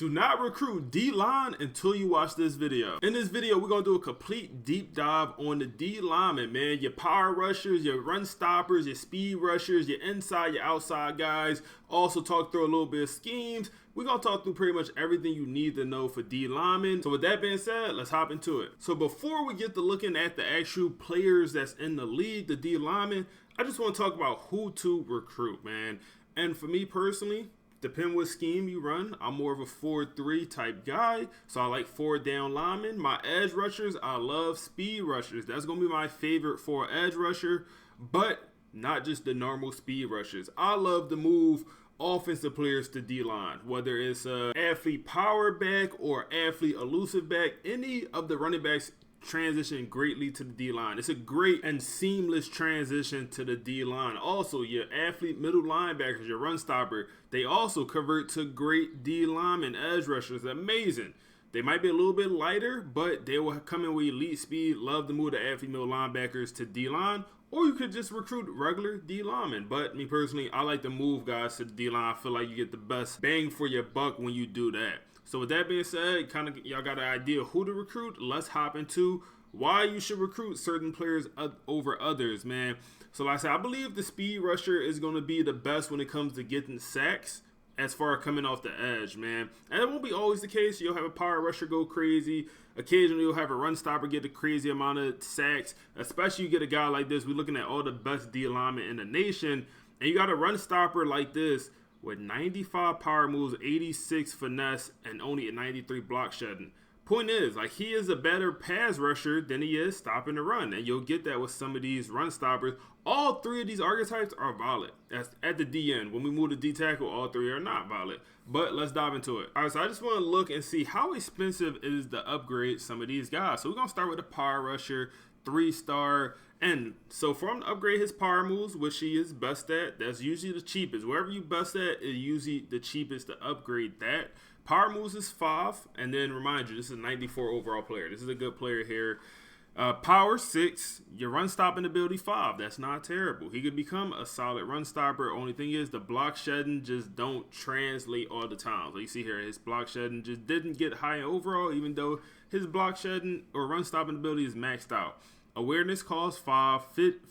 Do not recruit D-line until you watch this video. In this video, we're going to do a complete deep dive on the D-linemen, man. Your power rushers, your run stoppers, your speed rushers, your inside, your outside guys. Also talk through a little bit of schemes. We're going to talk through pretty much everything you need to know for D-linemen. So with that being said, let's hop into it. So before we get to looking at the actual players that's in the league, the D-linemen, I just want to talk about who to recruit, man. And for me personally, depending what scheme you run, I'm more of a 4-3 type guy, so I like 4 down linemen. My edge rushers, I love speed rushers. That's going to be my favorite for edge rusher, but not just the normal speed rushers. I love to move offensive players to D-line, whether it's athlete power back or athlete elusive back. Any of the running backs transition greatly to the D-line. It's a great and seamless transition to the D-line. Also, your athlete middle linebackers, your run stopper, they also convert to great D-linemen, edge rushers. Amazing. They might be a little bit lighter, but they will come in with elite speed. Love to move the athlete middle linebackers to D-line, or you could just recruit regular D-linemen. But me personally, I like to move guys to the D-line. I feel like you get the best bang for your buck when you do that. So with that being said, kind of y'all got an idea who to recruit. Let's hop into why you should recruit certain players over others, man. So like I said, I believe the speed rusher is going to be the best when it comes to getting sacks as far as coming off the edge, man. And it won't be always the case. You'll have a power rusher go crazy. Occasionally you'll have a run stopper get a crazy amount of sacks, especially you get a guy like this. We're looking at all the best D linemen in the nation, and you got a run stopper like this with 95 power moves, 86 finesse, and only a 93 block shedding. Point is, like, he is a better pass rusher than he is stopping the run, and you'll get that with some of these run stoppers. All 3 of these archetypes are valid. That's at the D end. When we move to D tackle, all 3 are not valid. But let's dive into it. All right, so I just want to look and see how expensive is to upgrade some of these guys. So we're going to start with a power rusher, 3-star. And so for him to upgrade his power moves, which he is best at, that's usually the cheapest. Wherever you best at is usually the cheapest to upgrade that. Power moves is 5, and then remind you, this is a 94 overall player. This is a good player here. Power 6, your run stopping ability 5. That's not terrible. He could become a solid run stopper. Only thing is the block shedding just don't translate all the time. So you see here, his block shedding just didn't get high overall, even though his block shedding or run stopping ability is maxed out. Awareness costs 5,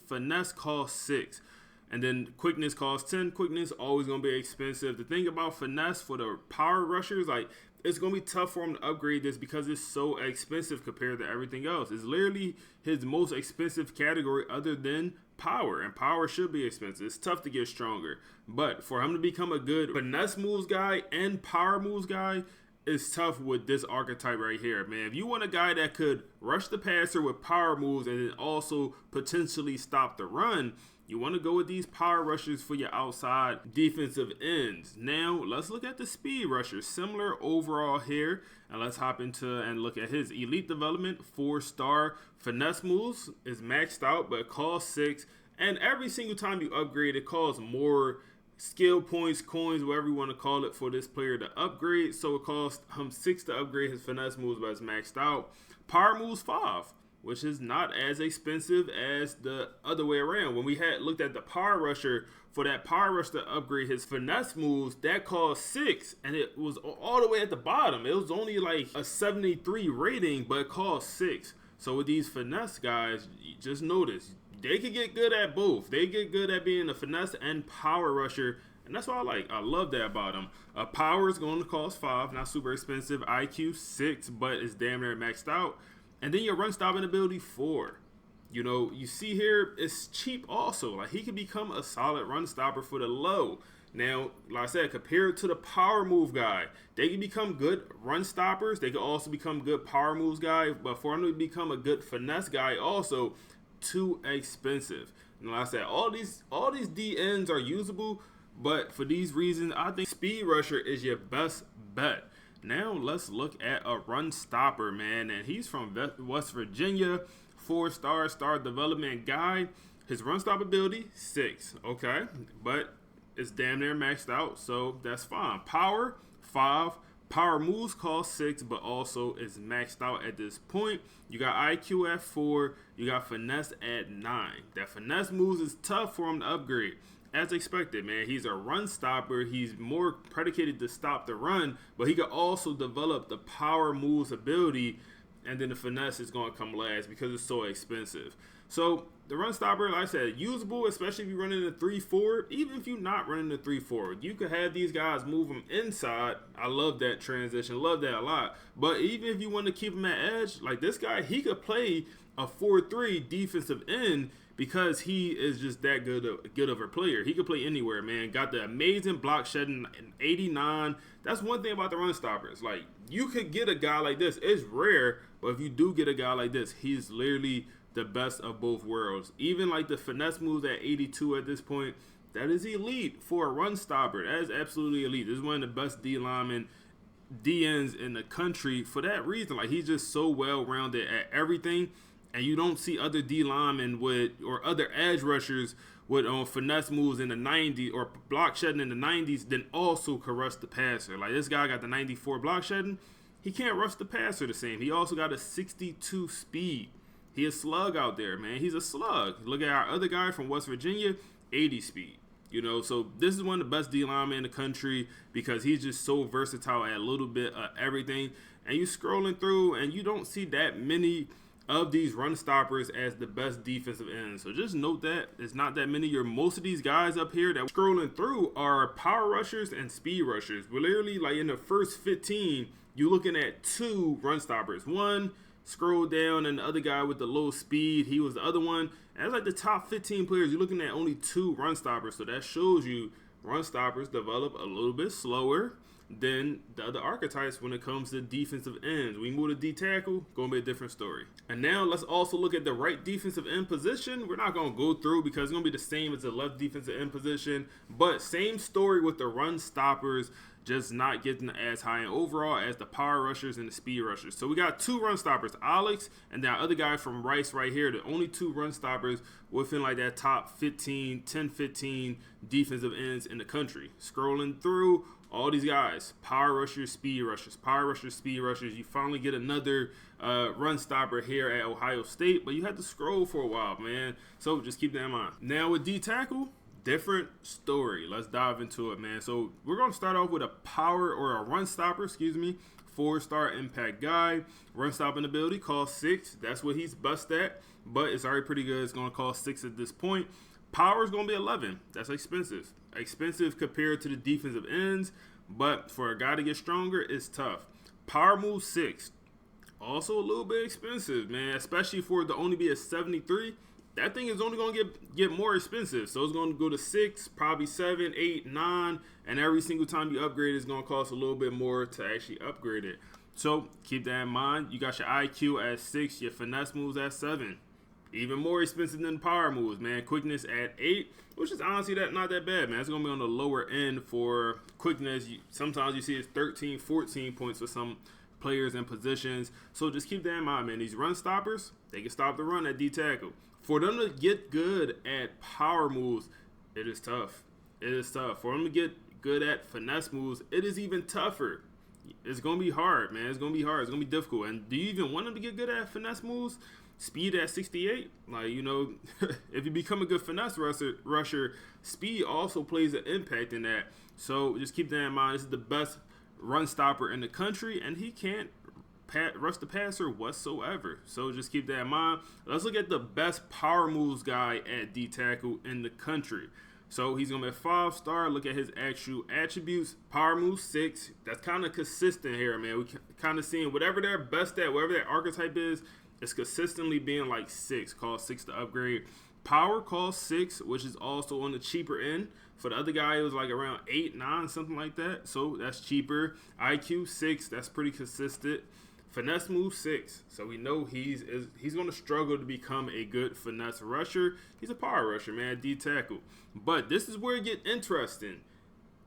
finesse costs 6, and then quickness costs 10. Quickness always going to be expensive. The thing about finesse for the power rushers, like, it's going to be tough for him to upgrade this because it's so expensive compared to everything else. It's literally his most expensive category other than power, and power should be expensive. It's tough to get stronger, but for him to become a good finesse moves guy and power moves guy, it's tough with this archetype right here, man. If you want a guy that could rush the passer with power moves and then also potentially stop the run, you want to go with these power rushers for your outside defensive ends. Now, let's look at the speed rushers. Similar overall here, and let's hop into and look at his elite development. 4-star finesse moves is maxed out, but it costs 6. And every single time you upgrade, it costs more skill points, coins, whatever you want to call it, for this player to upgrade. So it costs him 6 to upgrade his finesse moves, but it's maxed out. Power moves 5, which is not as expensive as the other way around. When we had looked at the power rusher, for that power rush to upgrade his finesse moves, that cost 6, and it was all the way at the bottom. It was only like a 73 rating, but it cost 6. So with these finesse guys, just notice, they could get good at both. They get good at being a finesse and power rusher, and that's what I like. I love that about them. Power is going to cost 5, not super expensive. IQ 6, but it's damn near maxed out. And then your run stopping ability 4. You know, you see here, it's cheap also. Like, he could become a solid run stopper for the low. Now, like I said, compared to the power move guy, they can become good run stoppers. They can also become good power moves guy. But for him to become a good finesse guy also, too expensive. And like I said, all these DNs are usable, but for these reasons, I think speed rusher is your best bet. Now let's look at a run stopper, man, and he's from West Virginia, 4-star development guy. His run stop ability 6, okay, but it's damn near maxed out, so that's fine. Power 5. Power moves cost 6, but also is maxed out at this point. You got IQ at 4. You got finesse at 9. That finesse moves is tough for him to upgrade. as expected, man. He's a run stopper. He's more predicated to stop the run, but he could also develop the power moves ability, and then the finesse is going to come last because it's so expensive. So the run stopper, like I said, usable, especially if you're running a 3-4. Even if you're not running a 3-4, you could have these guys move them inside. I love that transition, love that a lot. But even if you want to keep him at edge, like this guy, he could play a 4-3 defensive end because he is just that good of a player. He could play anywhere, man. Got the amazing block shedding in 89. That's one thing about the run stoppers. Like, you could get a guy like this. It's rare, but if you do get a guy like this, he's literally the best of both worlds. Even like the finesse moves at 82 at this point, that is elite for a run stopper. That is absolutely elite. This is one of the best D linemen, DNs in the country for that reason. Like, he's just so well-rounded at everything, and you don't see other D linemen with, or other edge rushers with finesse moves in the 90s or block shedding in the 90s, then also can rush the passer. Like, this guy got the 94 block shedding. He can't rush the passer the same. He also got a 62 speed. He a slug out there, man. He's a slug. Look at our other guy from West Virginia, 80 speed. You know, so this is one of the best D linemen in the country because he's just so versatile at a little bit of everything. And you scrolling through, and you don't see that many of these run stoppers as the best defensive ends. So just note that it's not that many. Most of these guys up here that we're scrolling through are power rushers and speed rushers. We're literally, like, in the first 15, you're looking at 2 run stoppers. One, scroll down, and the other guy with the low speed, he was the other one. As like the top 15 players, you're looking at only 2 run stoppers. So that shows you run stoppers develop a little bit slower than the other archetypes when it comes to defensive ends. We move to D tackle, gonna be a different story. And now let's also look at the right defensive end position. We're not gonna go through because it's gonna be the same as the left defensive end position, but same story with the run stoppers, just not getting as high in overall as the power rushers and the speed rushers. So we got 2 run stoppers, Alex and that other guy from Rice right here, the only 2 run stoppers within like that top 15, 10-15 defensive ends in the country. Scrolling through all these guys, power rushers, speed rushers, power rushers, speed rushers. You finally get another run stopper here at Ohio State, but you had to scroll for a while, man. So just keep that in mind. Now with D tackle, different story. Let's dive into it, man. So we're going to start off with a power or a run stopper, 4-star impact guy. Run stopping ability costs 6. That's what he's best at, but it's already pretty good. It's going to cost 6 at this point. Power is going to be 11. That's expensive. Expensive compared to the defensive ends, but for a guy to get stronger, it's tough. Power move 6. Also a little bit expensive, man, especially for it to only be a 73. That thing is only going to get more expensive. So it's going to go to 6, probably 7, 8, 9, and every single time you upgrade, it's going to cost a little bit more to actually upgrade it. So keep that in mind. You got your IQ at 6, your finesse moves at 7. Even more expensive than power moves, man. Quickness at 8, which is honestly not that bad, man. It's going to be on the lower end for quickness. Sometimes you see it's 13, 14 points for some players and positions. So just keep that in mind, man. These run stoppers, they can stop the run at D tackle. For them to get good at power moves, it is tough. It is tough. For them to get good at finesse moves, it is even tougher. It's going to be hard, man. It's going to be hard. It's going to be difficult. And do you even want them to get good at finesse moves? Speed at 68, like, you know, if you become a good finesse rusher, speed also plays an impact in that. So just keep that in mind. This is the best run stopper in the country, and he can't rush the passer whatsoever. So just keep that in mind. Let's look at the best power moves guy at D tackle in the country. So he's going to be a 5-star. Look at his actual attributes. Power move 6. That's kind of consistent here, man. We kind of seeing whatever they're best at, whatever that archetype is, it's consistently being like 6, cost 6 to upgrade. Power costs 6, which is also on the cheaper end. For the other guy, it was like around 8, 9, something like that. So that's cheaper. IQ 6, that's pretty consistent. Finesse move 6. So we know he's going to struggle to become a good finesse rusher. He's a power rusher, man, D tackle. But this is where it gets interesting.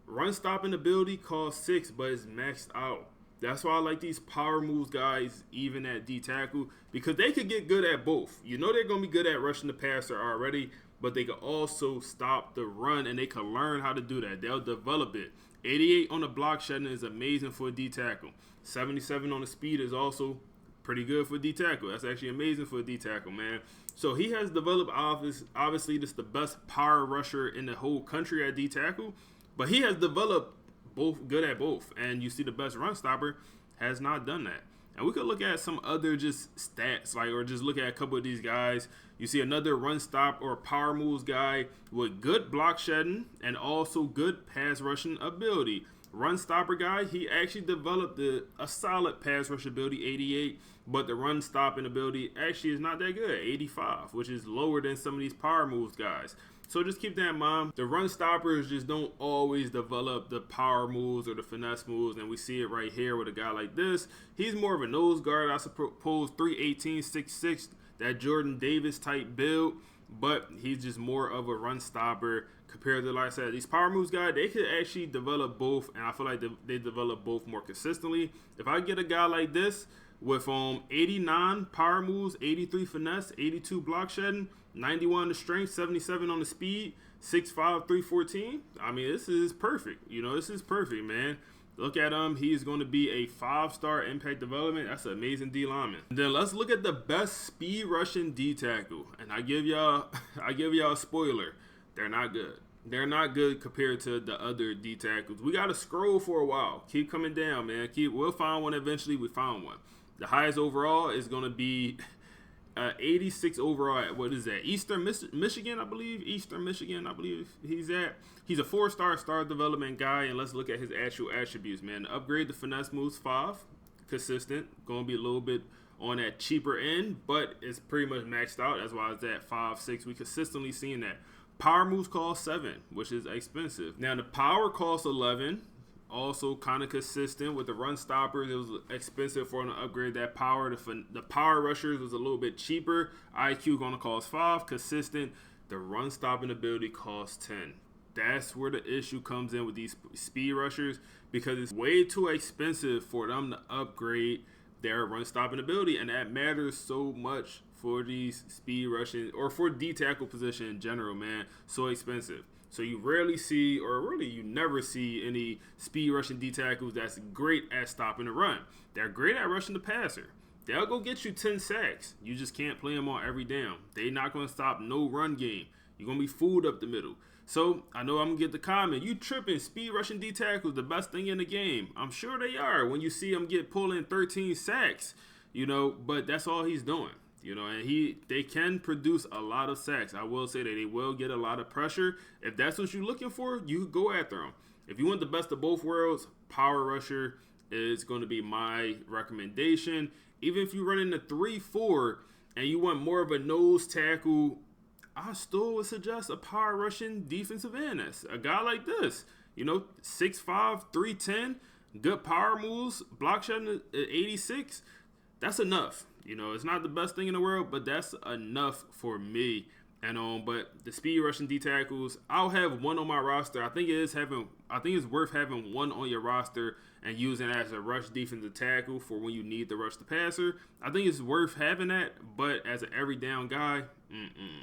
Run stopping ability costs 6, but it's maxed out. That's why I like these power moves guys even at D tackle, because they could get good at both. You know they're going to be good at rushing the passer already, but they can also stop the run, and they can learn how to do that. They'll develop it. 88 on the block shedding is amazing for a D tackle. 77 on the speed is also pretty good for D tackle. That's actually amazing for a D tackle, man. So he has developed, obviously, this is the best power rusher in the whole country at D tackle, but he has developed both good at both. And you see the best run stopper has not done that. And we could look at some other just stats, like, or just look at a couple of these guys. You see another run stop or power moves guy with good block shedding and also good pass rushing ability. Run stopper guy, he actually developed a solid pass rush ability, 88, but the run stopping ability actually is not that good, 85, which is lower than some of these power moves guys. So just keep that in mind. The run stoppers just don't always develop the power moves or the finesse moves, and we see it right here with a guy like this. He's more of a nose guard, I suppose, 318, 6'6", that Jordan Davis type build, but he's just more of a run stopper compared to, like I said, these power moves guys. They could actually develop both, and I feel like they develop both more consistently. If I get a guy like this with 89 power moves, 83 finesse, 82 block shedding, 91 on the strength, 77 on the speed, 6'5", 314. I mean, this is perfect. You know, this is perfect, man. Look at him. He's going to be a 5-star impact development. That's an amazing D lineman. And then let's look at the best speed rushing D tackle. And I give y'all a spoiler. They're not good. They're not good compared to the other D tackles. We got to scroll for a while. Keep coming down, man. We'll find one eventually. We found one. The highest overall is going to be 86 overall at, what is that, Eastern Michigan, I believe. Eastern Michigan, I believe he's at. He's a 4-star development guy, and let's look at his actual attributes, man. Upgrade the finesse moves 5, consistent. Going to be a little bit on that cheaper end, but it's pretty much maxed out. That's why it's at 5, 6. We consistently seeing that. Power moves cost 7, which is expensive. Now the power costs 11. Also kind of consistent with the run stoppers. It was expensive for them to upgrade that power. The power rushers was a little bit cheaper. IQ going to cost 5. Consistent. The run stopping ability costs 10. That's where the issue comes in with these speed rushers, because it's way too expensive for them to upgrade their run stopping ability, and that matters so much for these speed rushing or for D tackle position in general, man. So expensive. So you rarely see, or really you never see, any speed rushing D tackles that's great at stopping the run. They're great at rushing the passer. They'll go get you 10 sacks. You just can't play them on every down. They're not going to stop no run game. You're going to be fooled up the middle. So I know I'm going to get the comment, you tripping, speed rushing D tackles, the best thing in the game. I'm sure they are when you see him get pulling 13 sacks, you know, but that's all he's doing. You know, and they can produce a lot of sacks. I will say that they will get a lot of pressure. If that's what you're looking for, you go after them. If you want the best of both worlds, power rusher is going to be my recommendation. Even if you run into 3-4 and you want more of a nose tackle, I still would suggest a power rushing defensive end. That's a guy like this. You know, 6'5", 310, good power moves, block shedding at 86. That's enough. You know, it's not the best thing in the world, but that's enough for me. And but the speed rushing D tackles, I'll have one on my roster. I think it's worth having one on your roster and using it as a rush defensive tackle for when you need to rush the passer. I think it's worth having that, but as an every down guy,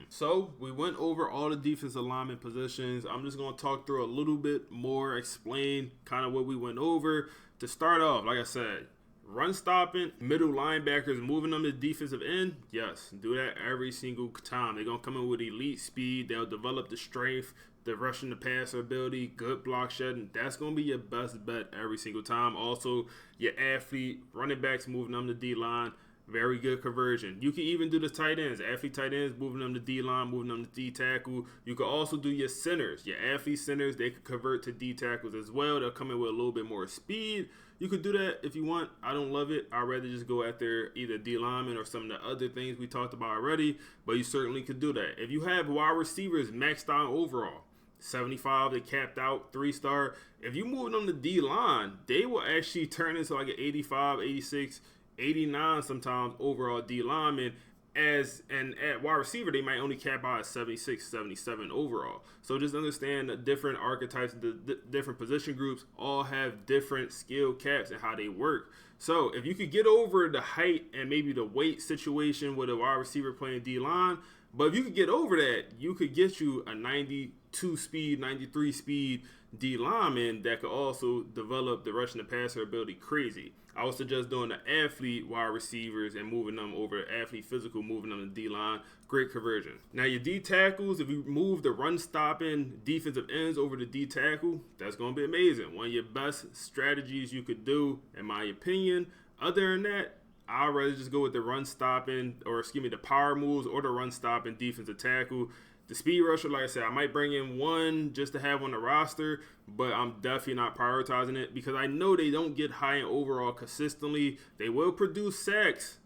So we went over all the defensive lineman positions. I'm just going to talk through a little bit more, explain kind of what we went over. To start off, like I said, run stopping, middle linebackers, moving them to defensive end. Yes, do that every single time. They're going to come in with elite speed. They'll develop the strength, the rushing the passer ability, good block shedding. That's going to be your best bet every single time. Also, your athlete, running backs, moving them to D-line. Very good conversion. You can even do the tight ends. Athlete tight ends, moving them to D-line, moving them to D-tackle. You can also do your centers. Your athlete centers, they can convert to D-tackles as well. They'll come in with a little bit more speed. You could do that if you want. I don't love it. I'd rather just go after either D-lineman or some of the other things we talked about already, but you certainly could do that. If you have wide receivers maxed out overall, 75, they capped out, 3-star. If you move them to D-line, they will actually turn into like an 85, 86, 89 sometimes overall D lineman, and at wide receiver they might only cap out at 76, 77 overall. So just understand the different archetypes, the different position groups all have different skill caps and how they work. So if you could get over the height and maybe the weight situation with a wide receiver playing D line, but if you could get over that, you could get you a 90 92 speed, 93 speed D lineman that could also develop the rushing the passer ability crazy. I would suggest doing the athlete wide receivers and moving them over athlete physical, moving them to D line. Great conversion. Now your D tackles, if you move the run stopping defensive ends over to D tackle, that's going to be amazing. One of your best strategies you could do, in my opinion. Other than that, I'd rather just go with the run stopping, or excuse me, the power moves or the run stopping defensive tackle. The speed rusher, like I said, I might bring in one just to have on the roster, but I'm definitely not prioritizing it because I know they don't get high in overall consistently. They will produce sacks,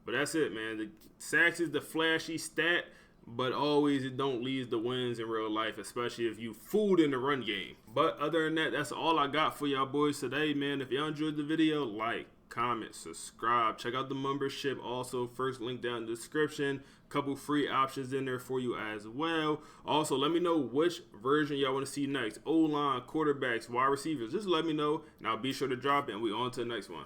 but that's it, man. The sacks is the flashy stat, but always it don't lead to wins in real life, especially if you fooled in the run game. But other than that, that's all I got for y'all boys today, man. If y'all enjoyed the video, like, comment, subscribe, check out the membership. Also, first link down in the description. Couple free options in there for you as well. Also, let me know which version y'all want to see next. O-line, quarterbacks, wide receivers. Just let me know, and I'll be sure to drop it, and we on to the next one.